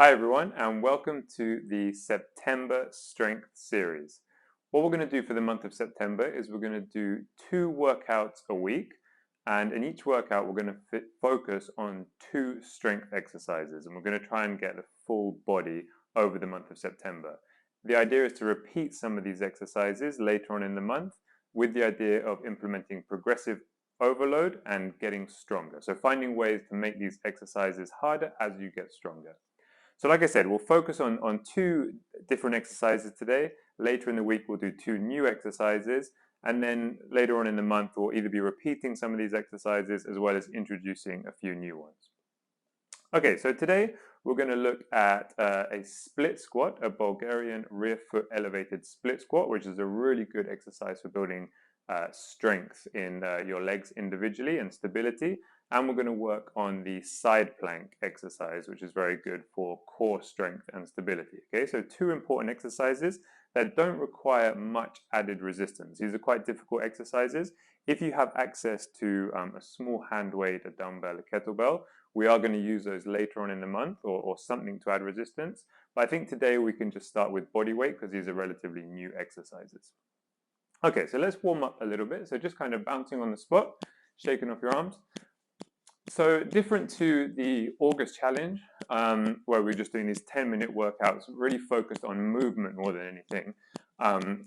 Hi everyone, and welcome to the September Strength Series. What we're going to do for the month of September is we're going to do 2 workouts a week, and in each workout we're going to focus on 2 strength exercises, and we're going to try and get the full body over the month of September. The idea is to repeat some of these exercises later on in the month with the idea of implementing progressive overload and getting stronger. So finding ways to make these exercises harder as you get stronger. So like I said, we'll focus on 2 different exercises today. Later in the week, we'll do 2 new exercises. And then later on in the month, we'll either be repeating some of these exercises as well as introducing a few new ones. Okay, so today we're going to look at a split squat, a Bulgarian rear foot elevated split squat, which is a really good exercise for building strength in your legs individually and stability. And we're going to work on the side plank exercise, which is very good for core strength and stability. Okay, so 2 important exercises that don't require much added resistance. These are quite difficult exercises. If you have access to a small hand weight, a dumbbell, a kettlebell, we are going to use those later on in the month or something to add resistance. But I think today we can just start with body weight because these are relatively new exercises. Okay, so let's warm up a little bit. So just kind of bouncing on the spot, shaking off your arms. So different to the August challenge, where we're just doing these 10-minute workouts, really focused on movement more than anything.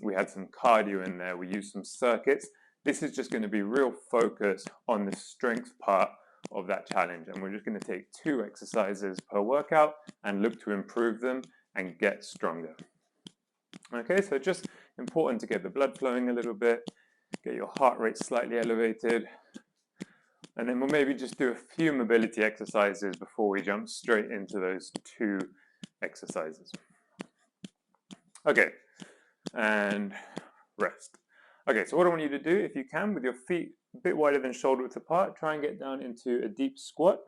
We had some cardio in there, we used some circuits. This is just going to be real focus on the strength part of that challenge. And we're just going to take 2 exercises per workout and look to improve them and get stronger. Okay, so just important to get the blood flowing a little bit, get your heart rate slightly elevated. And then we'll maybe just do a few mobility exercises before we jump straight into those 2 exercises. Okay, and rest. Okay, so what I want you to do, if you can, with your feet a bit wider than shoulder width apart, try and get down into a deep squat.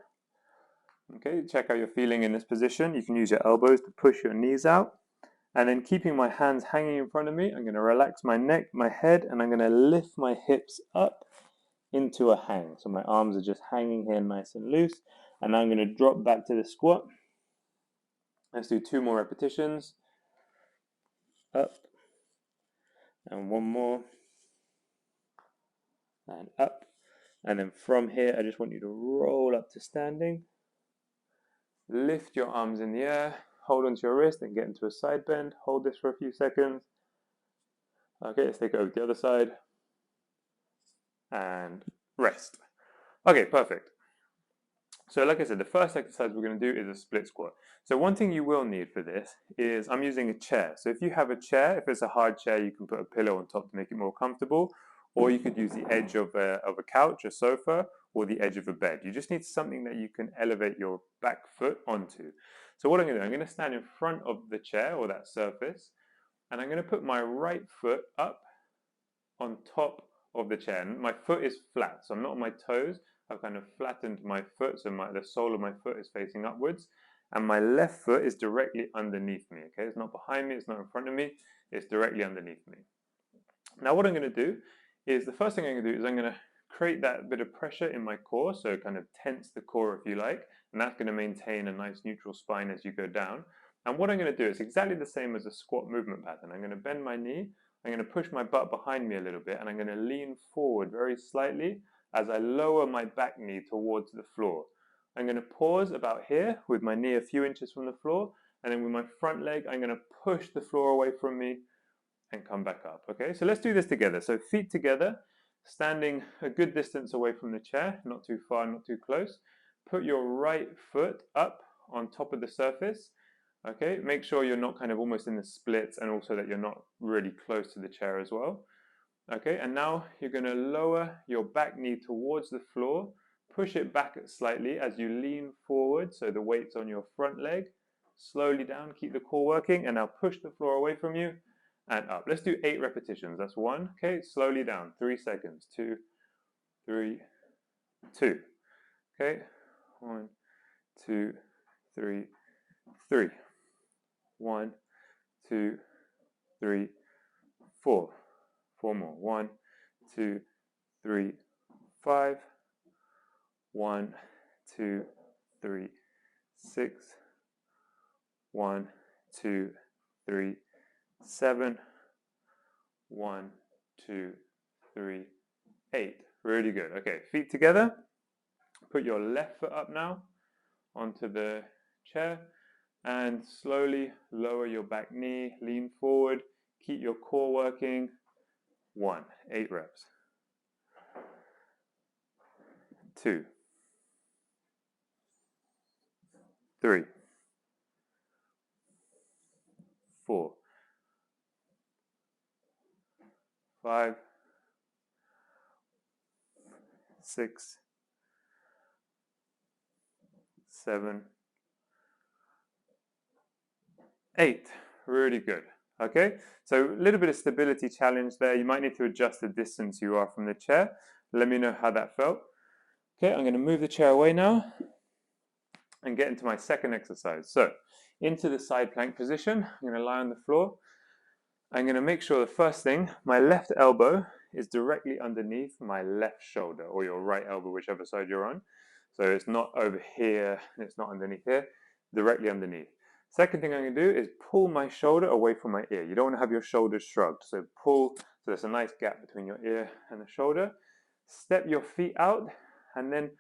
Okay, check how you're feeling in this position. You can use your elbows to push your knees out. And then keeping my hands hanging in front of me, I'm going to relax my neck, my head, and I'm going to lift my hips up into a hang. So my arms are just hanging here nice and loose. And now I'm going to drop back to the squat. Let's do 2 more repetitions. Up. And 1 more. And up. And then from here, I just want you to roll up to standing. Lift your arms in the air. Hold onto your wrist and get into a side bend. Hold this for a few seconds. Okay, let's take it over to the other side. And rest. Okay, perfect. So like I said, the first exercise we're going to do is a split squat. So one thing you will need for this is I'm using a chair. So if you have a chair, if it's a hard chair, you can put a pillow on top to make it more comfortable, or you could use the edge of a couch, a sofa, or the edge of a bed. You just need something that you can elevate your back foot onto. So what I'm going to do, I'm going to stand in front of the chair or that surface, and I'm going to put my right foot up on top of the chair. And my foot is flat, so I'm not on my toes. I've kind of flattened my foot, so the sole of my foot is facing upwards, and my left foot is directly underneath me. Okay, it's not behind me, it's not in front of me, it's directly underneath me. Now what I'm going to do is, the first thing I'm going to do is I'm going to create that bit of pressure in my core, so kind of tense the core if you like, and that's going to maintain a nice neutral spine as you go down. And what I'm going to do is exactly the same as a squat movement pattern. I'm going to bend my knee, I'm going to push my butt behind me a little bit, and I'm going to lean forward very slightly as I lower my back knee towards the floor. I'm going to pause about here with my knee a few inches from the floor, and then with my front leg, I'm going to push the floor away from me and come back up. Okay, so let's do this together. So feet together, standing a good distance away from the chair, not too far, not too close. Put your right foot up on top of the surface. Okay, make sure you're not kind of almost in the splits, and also that you're not really close to the chair as well. Okay, and now you're going to lower your back knee towards the floor, push it back slightly as you lean forward, so the weight's on your front leg. Slowly down, keep the core working, and now push the floor away from you and up. Let's do 8 repetitions. That's 1. Okay, slowly down. 3 seconds. 2, 3, 2. Okay, 1, 2, 3, 3. 1, 2, 3, 4. 4 more. 1, 2, 3, 5. 1, 2, 3, 6. 1, 2, 3, 7, 1, 2, 3, 8. Really good. Okay, feet together. Put your left foot up now onto the chair and slowly lower your back knee, lean forward, keep your core working. 1, 8 reps. 2, 3, 4, 5, 6, 7, 8. Really good. Okay, so a little bit of stability challenge there. You might need to adjust the distance you are from the chair. Let me know how that felt. Okay, I'm going to move the chair away now and get into my second exercise. So, into the side plank position. I'm going to lie on the floor. I'm going to make sure the first thing, my left elbow is directly underneath my left shoulder, or your right elbow, whichever side you're on. So it's not over here, and it's not underneath here, directly underneath. Second thing I'm going to do is pull my shoulder away from my ear. You don't want to have your shoulders shrugged. So pull, so there's a nice gap between your ear and the shoulder. Step your feet out, and then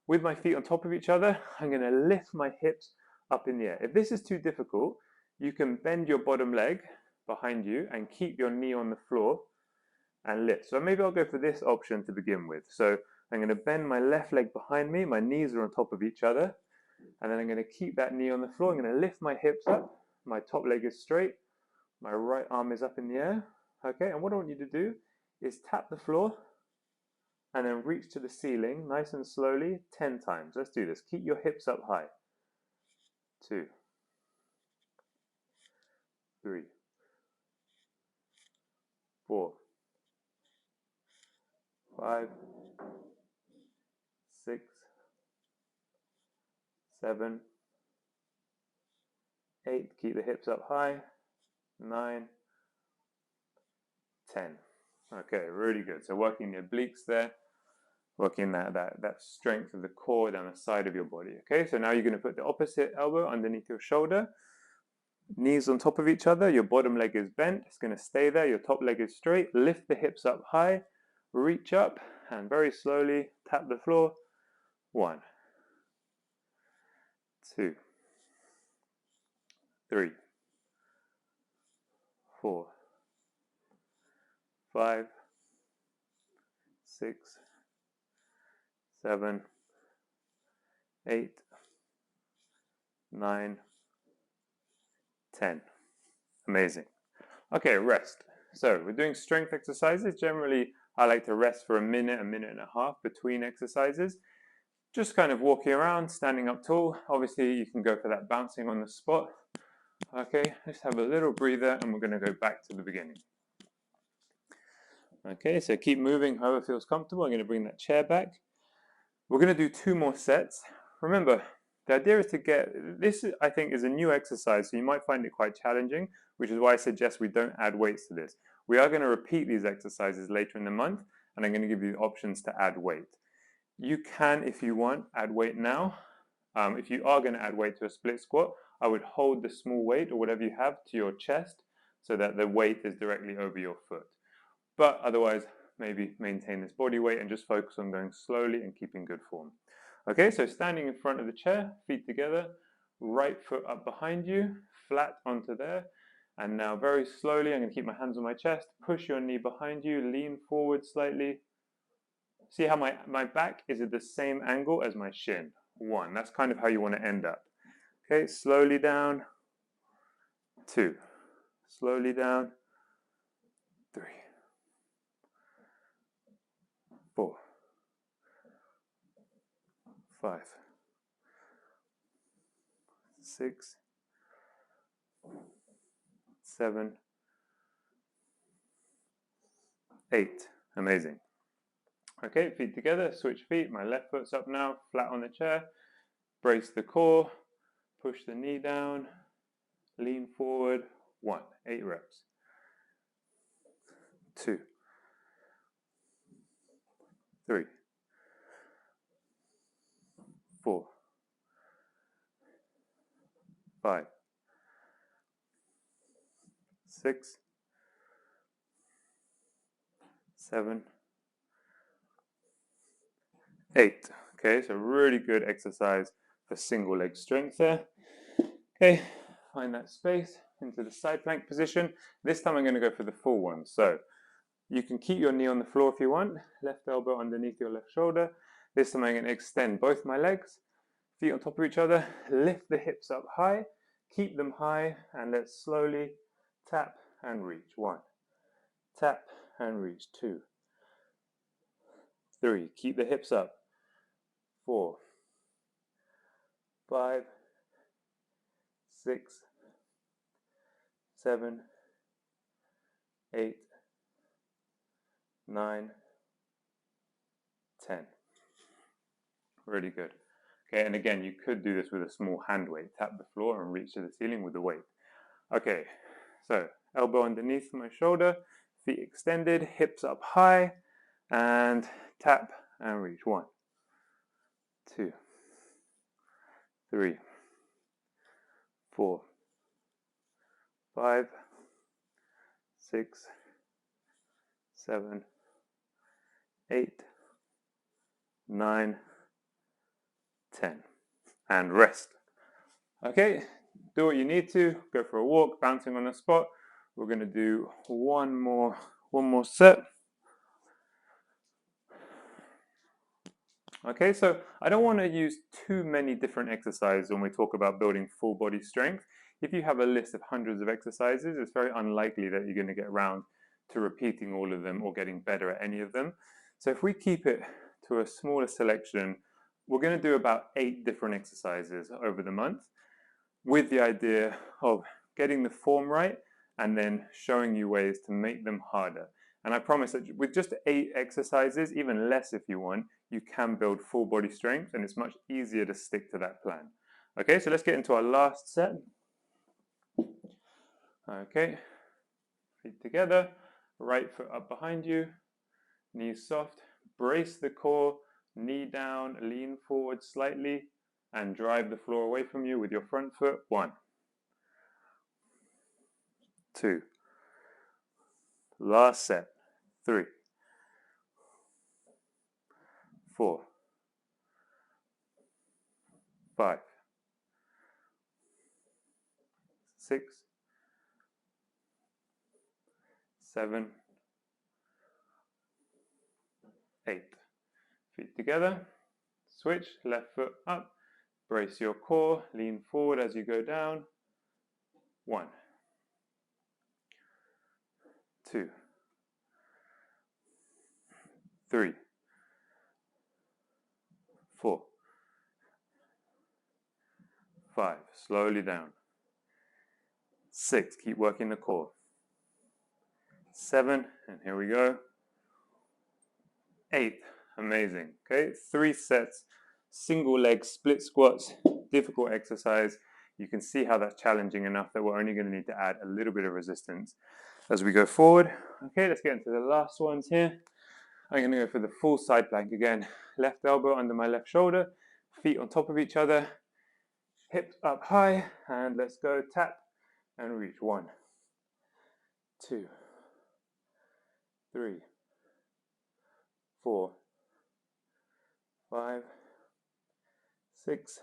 with my feet on top of each other, I'm going to lift my hips up in the air. If this is too difficult, you can bend your bottom leg behind you and keep your knee on the floor and lift. So maybe I'll go for this option to begin with. So I'm going to bend my left leg behind me, my knees are on top of each other, and then I'm going to keep that knee on the floor. I'm going to lift my hips up, my top leg is straight, my right arm is up in the air. Okay, and what I want you to do is tap the floor and then reach to the ceiling nice and slowly 10 times. Let's do this. Keep your hips up high. 2, 3, 4, 5, 6, 7, 8. Keep the hips up high. 9, 10. Okay, really good. So working the obliques there, working that strength of the core down the side of your body. Okay, so now you're going to put the opposite elbow underneath your shoulder, knees on top of each other, your bottom leg is bent, it's going to stay there, your top leg is straight, lift the hips up high, reach up, and very slowly tap the floor. 1, 2, 3, 4, 5, 6, 7, 8, 9, 10. Amazing. Okay, rest. So we're doing strength exercises. Generally, I like to rest for a minute and a half between exercises. Just kind of walking around, standing up tall. Obviously, you can go for that bouncing on the spot. Okay, let's have a little breather and we're going to go back to the beginning. Okay, so keep moving however feels comfortable. I'm going to bring that chair back. We're going to do 2 more sets. Remember, the idea is to get, this I think is a new exercise, so you might find it quite challenging, which is why I suggest we don't add weights to this. We are going to repeat these exercises later in the month, and I'm going to give you options to add weight. You can, if you want, add weight now. If you are going to add weight to a split squat, I would hold the small weight or whatever you have to your chest so that the weight is directly over your foot. But otherwise, maybe maintain this body weight and just focus on going slowly and keeping good form. Okay, so standing in front of the chair, feet together, right foot up behind you, flat onto there. And now very slowly, I'm going to keep my hands on my chest, push your knee behind you, lean forward slightly. See how my back is at the same angle as my shin. 1, that's kind of how you want to end up. Okay, slowly down. 2, slowly down. 3, 4, 5, 6, 7, 8. Amazing. Okay, feet together, switch feet. My left foot's up now, flat on the chair. Brace the core, push the knee down, lean forward. 1, 8 reps. 2, 3, 4, 5, 6, 7, 8. Okay, so really good exercise for single leg strength there. Okay, find that space into the side plank position. This time I'm going to go for the full one. So you can keep your knee on the floor if you want, left elbow underneath your left shoulder. This time I'm going to extend both my legs, feet on top of each other, lift the hips up high, keep them high, and let's slowly tap and reach. 1, tap and reach. 2, 3, keep the hips up. 4, 5, 6, 7, 8, 9, 10. Really good. Okay, and again, you could do this with a small hand weight. Tap the floor and reach to the ceiling with the weight. Okay, so elbow underneath my shoulder, feet extended, hips up high, and tap and reach. 1, 2, 3, 4, 5, 6, 7, 8, 9, 10. And rest. Okay, do what you need to. Go for a walk, bouncing on the spot. We're going to do one more set. Okay, so I don't want to use too many different exercises when we talk about building full body strength. If you have a list of hundreds of exercises, it's very unlikely that you're going to get around to repeating all of them or getting better at any of them. So if we keep it to a smaller selection, we're going to do about 8 different exercises over the month with the idea of getting the form right and then showing you ways to make them harder. And I promise that with just 8 exercises, even less if you want, you can build full body strength, and it's much easier to stick to that plan. Okay, so let's get into our last set. Okay, feet together, right foot up behind you, knees soft, brace the core, knee down, lean forward slightly, and drive the floor away from you with your front foot. 1, 2, last set. 3, 4, 5, 6, 7, 8. Feet together, switch, left foot up, brace your core, lean forward as you go down. 1, 2, 3, 4, 5, slowly down. 6, keep working the core. 7, and here we go. 8, amazing. Okay, 3 sets, single leg split squats, difficult exercise. You can see how that's challenging enough that we're only going to need to add a little bit of resistance as we go forward. Okay, let's get into the last ones here. I'm going to go for the full side plank again. Left elbow under my left shoulder, feet on top of each other, hips up high, and let's go tap and reach. 1, 2, 3, 4, 5, 6,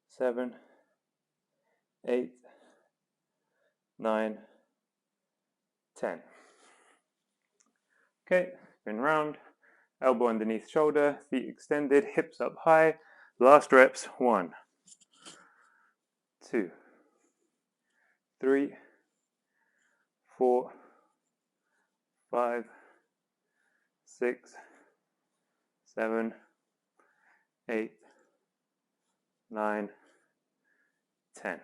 7, 8, 9, 10. Okay, spin round, elbow underneath shoulder, feet extended, hips up high. Last reps. 1, 2, 3, 4, 5, 6, 7, 8, 9, 10.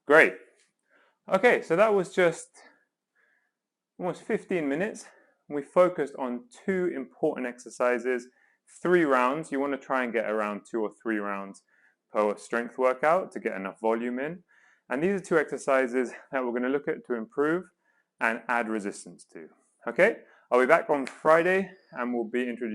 Great. Okay, so that was just almost 15 minutes. We focused on 2 important exercises, 3 rounds. You want to try and get around 2 or 3 rounds per strength workout to get enough volume in. And these are 2 exercises that we're going to look at to improve and add resistance to. Okay, I'll be back on Friday and we'll be introducing